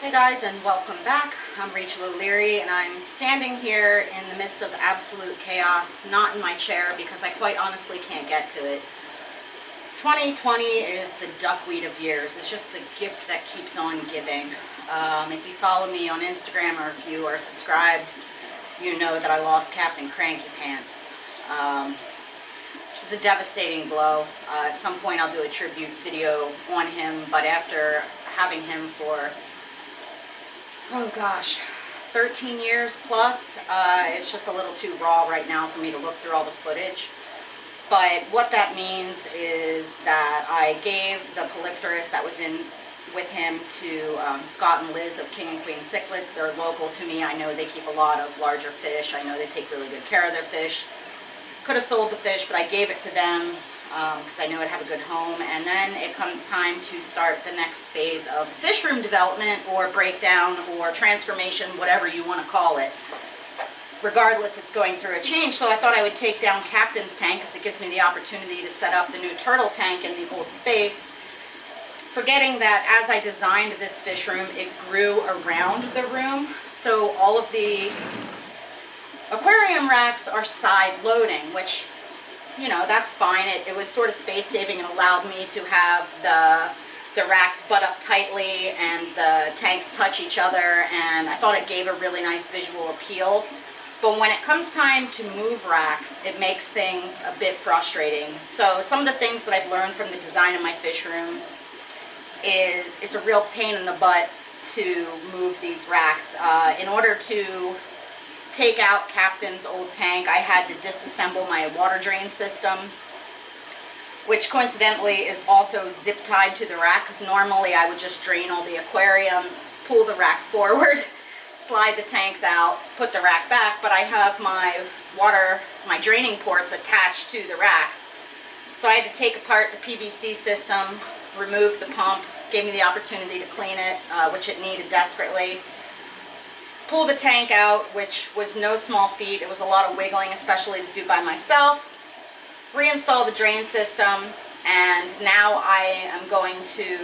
Hey guys, and welcome back. I'm Rachel O'Leary, and I'm standing here in the midst of absolute chaos, not in my chair because I quite honestly can't get to it. 2020 is the duckweed of years. It's just the gift that keeps on giving. If you follow me on Instagram or if you are subscribed, you know that I lost Captain Crankypants, which was a devastating blow. At some point I'll do a tribute video on him, but after having him for oh gosh, 13 years plus. It's just a little too raw right now for me to look through all the footage. But what that means is that I gave the polypterus that was in with him to Scott and Liz of King and Queen Cichlids. They're local to me. I know they keep a lot of larger fish. I know they take really good care of their fish. Could have sold the fish, but I gave it to them because I knew I'd have a good home. And then it comes time to start the next phase of fish room development or breakdown or transformation, whatever you want to call it. Regardless, it's going through a change, so I thought I would take down Captain's tank because it gives me the opportunity to set up the new turtle tank in the old space. Forgetting that as I designed this fish room, it grew around the room, so all of the aquarium racks are side loading, which, you know, that's fine. It was sort of space saving and allowed me to have the racks butt up tightly and the tanks touch each other, and I thought it gave a really nice visual appeal. But when it comes time to move racks, it makes things a bit frustrating. So some of the things that I've learned from the design of my fish room is it's a real pain in the butt to move these racks. In order to take out Captain's old tank, I had to disassemble my water drain system, which coincidentally is also zip tied to the rack, because normally I would just drain all the aquariums, pull the rack forward, slide the tanks out, put the rack back, but I have my draining ports attached to the racks. So I had to take apart the PVC system, remove the pump, gave me the opportunity to clean it, which it needed desperately. Pull the tank out, which was no small feat. It was a lot of wiggling, especially to do by myself. Reinstall the drain system, and now I am going to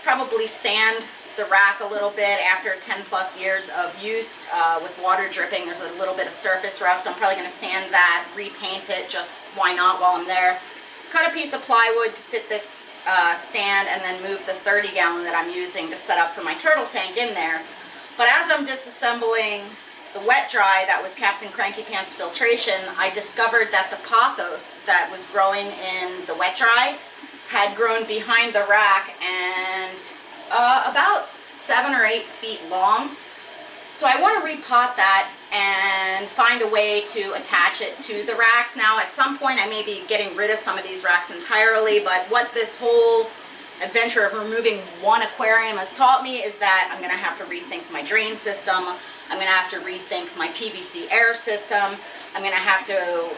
probably sand the rack a little bit after 10 plus years of use. With water dripping, there's a little bit of surface rust, so I'm probably going to sand that, repaint it, just why not while I'm there. Cut a piece of plywood to fit this stand, and then move the 30-gallon that I'm using to set up for my turtle tank in there. But as I'm disassembling the wet dry that was Captain Crankypants filtration, I discovered that the pothos that was growing in the wet dry had grown behind the rack and about 7 or 8 feet long. So I want to repot that and find a way to attach it to the racks. Now at some point I may be getting rid of some of these racks entirely, but what this whole adventure of removing one aquarium has taught me is that I'm going to have to rethink my drain system. I'm going to have to rethink my PVC air system. I'm going to have to,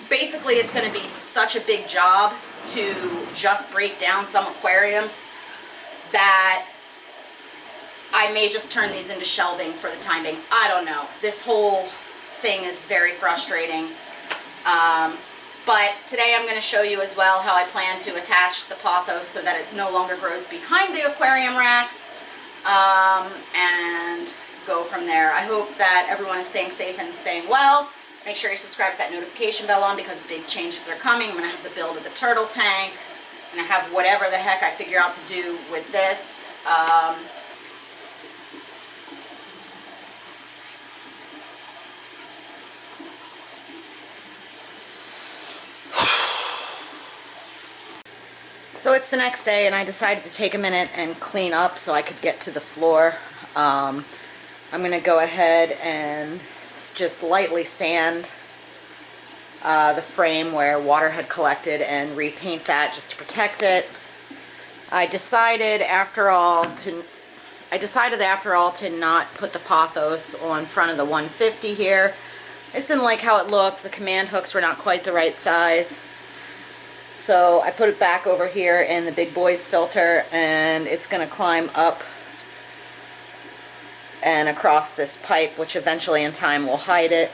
basically it's going to be such a big job to just break down some aquariums that I may just turn these into shelving for the time being. I don't know. This whole thing is very frustrating. But today I'm going to show you as well how I plan to attach the pothos so that it no longer grows behind the aquarium racks, and go from there. I hope that everyone is staying safe and staying well. Make sure you subscribe with that notification bell on because big changes are coming. I'm going to have the build of the turtle tank. I'm going to have whatever the heck I figure out to do with this. So it's the next day, and I decided to take a minute and clean up so I could get to the floor. I'm going to go ahead and just lightly sand the frame where water had collected and repaint that just to protect it. I decided after all to not put the pothos on front of the 150 here. I just didn't like how it looked. The command hooks were not quite the right size. So I put it back over here in the big boys filter, and it's going to climb up and across this pipe, which eventually in time will hide it.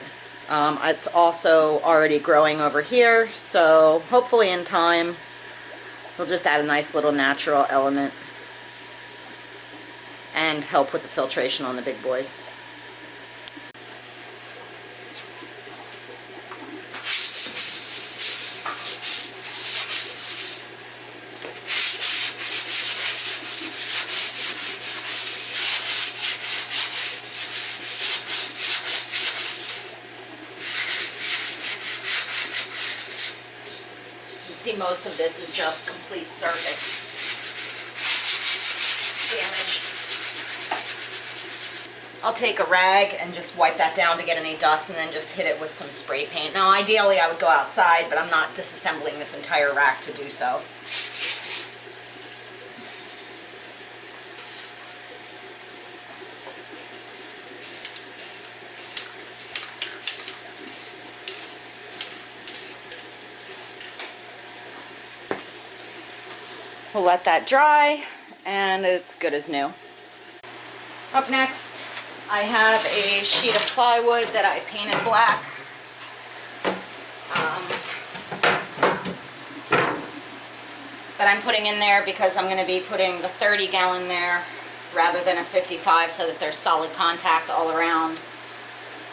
It's also already growing over here, so hopefully in time we'll just add a nice little natural element. and help with the filtration on the big boys. See, most of this is just complete surface damage. I'll take a rag and just wipe that down to get any dust, and then just hit it with some spray paint. Now ideally I would go outside, but I'm not disassembling this entire rack to do so. We'll let that dry, and it's good as new. Up next, I have a sheet of plywood that I painted black. That I'm putting in there because I'm going to be putting the 30 gallon there rather than a 55, so that there's solid contact all around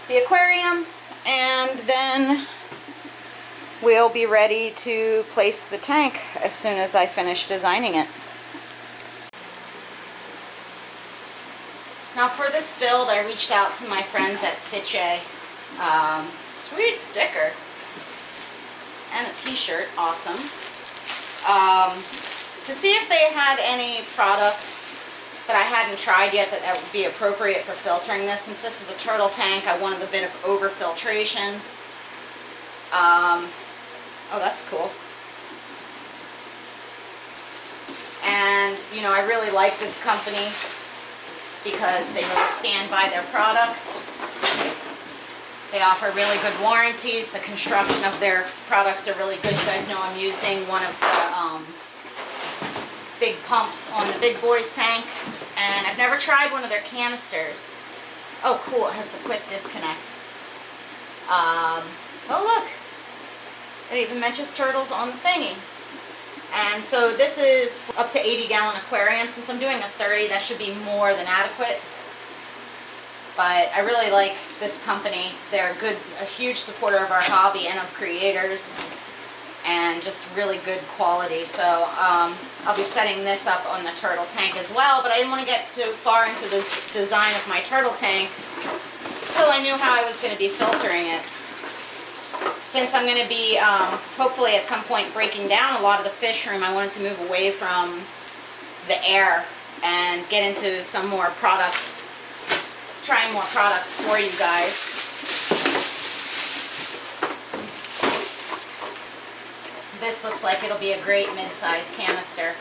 the aquarium. And then we'll be ready to place the tank as soon as I finish designing it. Now for this build, I reached out to my friends at Sitche. Sweet sticker. And a t-shirt, awesome. To see if they had any products that I hadn't tried yet that would be appropriate for filtering this. Since this is a turtle tank, I wanted a bit of over-filtration. Oh, that's cool. And, you know, I really like this company because they really stand by their products. They offer really good warranties. The construction of their products are really good. You guys know I'm using one of the big pumps on the big boys tank. And I've never tried one of their canisters. Oh, cool. It has the quick disconnect. Oh, look. It even mentions turtles on the thingy. And so this is up to 80 gallon aquarium. Since I'm doing a 30, that should be more than adequate. But I really like this company. They're a huge supporter of our hobby and of creators, and just really good quality. So I'll be setting this up on the turtle tank as well, but I didn't want to get too far into the design of my turtle tank until I knew how I was going to be filtering it. Since I'm going to be, hopefully at some point, breaking down a lot of the fish room, I wanted to move away from the air and get into some more trying more products for you guys. This looks like it'll be a great mid-size canister.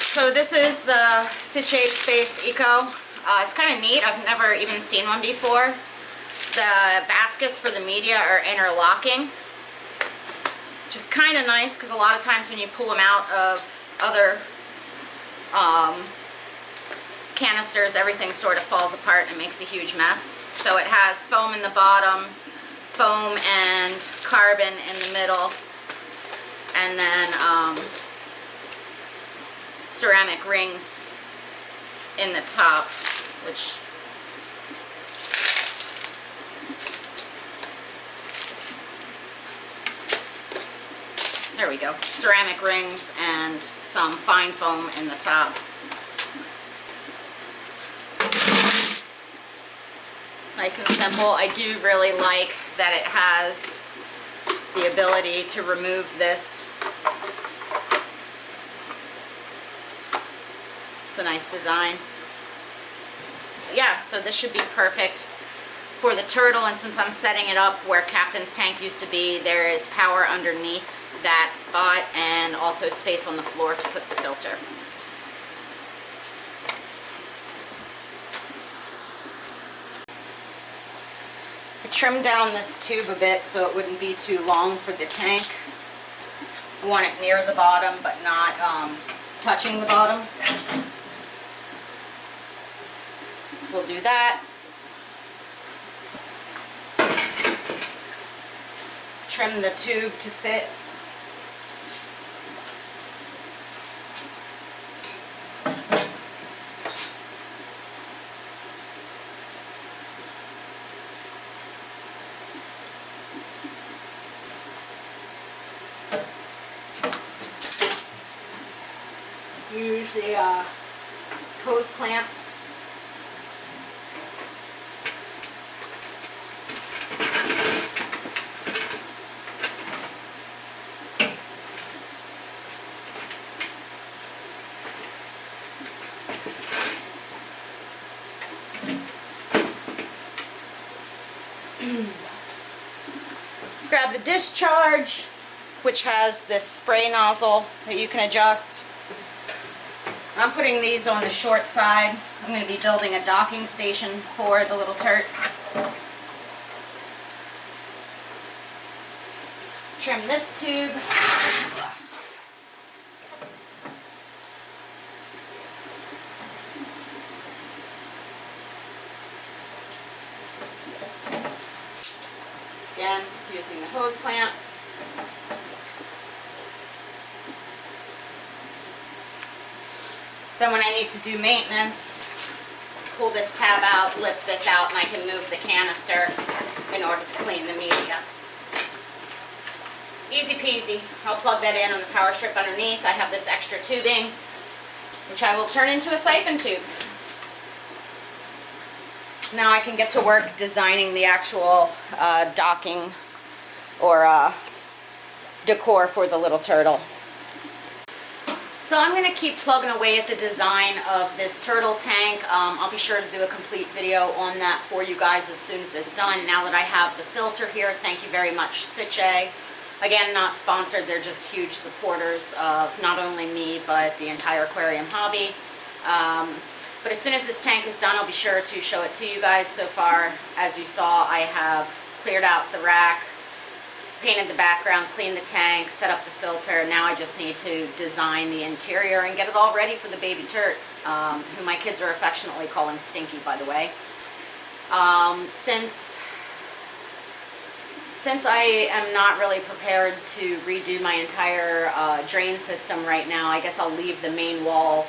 So this is the Sitche Space Eco. It's kind of neat. I've never even seen one before. The baskets for the media are interlocking, which is kind of nice because a lot of times when you pull them out of other canisters, everything sort of falls apart and makes a huge mess. So it has foam in the bottom, foam and carbon in the middle, and then ceramic rings in the top, which there we go, ceramic rings and some fine foam in the top. Nice and simple. I do really like that it has the ability to remove this. It's a nice design. Yeah, so this should be perfect for the turtle, and since I'm setting it up where Captain's tank used to be, there is power underneath that spot and also space on the floor to put the filter. I trimmed down this tube a bit so it wouldn't be too long for the tank. I want it near the bottom but not touching the bottom. So we'll do that. Trim the tube to fit. use the hose clamp. Grab the discharge, which has this spray nozzle that you can adjust. I'm putting these on the short side. I'm going to be building a docking station for the little turt. Trim this tube. Again, using the hose clamp. Then when I need to do maintenance, pull this tab out, lift this out, and I can move the canister in order to clean the media. Easy peasy. I'll plug that in on the power strip underneath. I have this extra tubing, which I will turn into a siphon tube. Now I can get to work designing the actual docking or decor for the little turtle. So I'm going to keep plugging away at the design of this turtle tank. I'll be sure to do a complete video on that for you guys as soon as it's done. Now that I have the filter here, thank you very much, Sitche. Again, not sponsored, they're just huge supporters of not only me, but the entire aquarium hobby. But as soon as this tank is done, I'll be sure to show it to you guys. So far, as you saw, I have cleared out the rack, painted the background, cleaned the tank, set up the filter. Now I just need to design the interior and get it all ready for the baby turt, who my kids are affectionately calling Stinky, by the way. Since I am not really prepared to redo my entire drain system right now, I guess I'll leave the main wall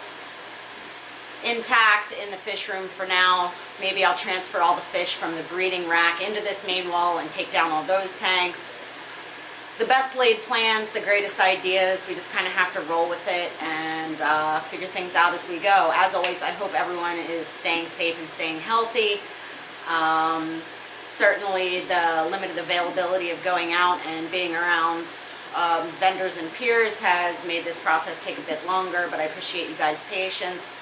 intact in the fish room for now. Maybe I'll transfer all the fish from the breeding rack into this main wall and take down all those tanks. The best laid plans, the greatest ideas, we just kind of have to roll with it and figure things out as we go. As always, I hope everyone is staying safe and staying healthy. Certainly the limited availability of going out and being around vendors and peers has made this process take a bit longer, but I appreciate you guys' patience.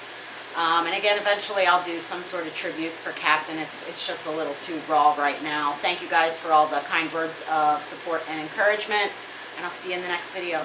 And again, eventually I'll do some sort of tribute for Captain. It's just a little too raw right now. Thank you guys for all the kind words of support and encouragement, and I'll see you in the next video.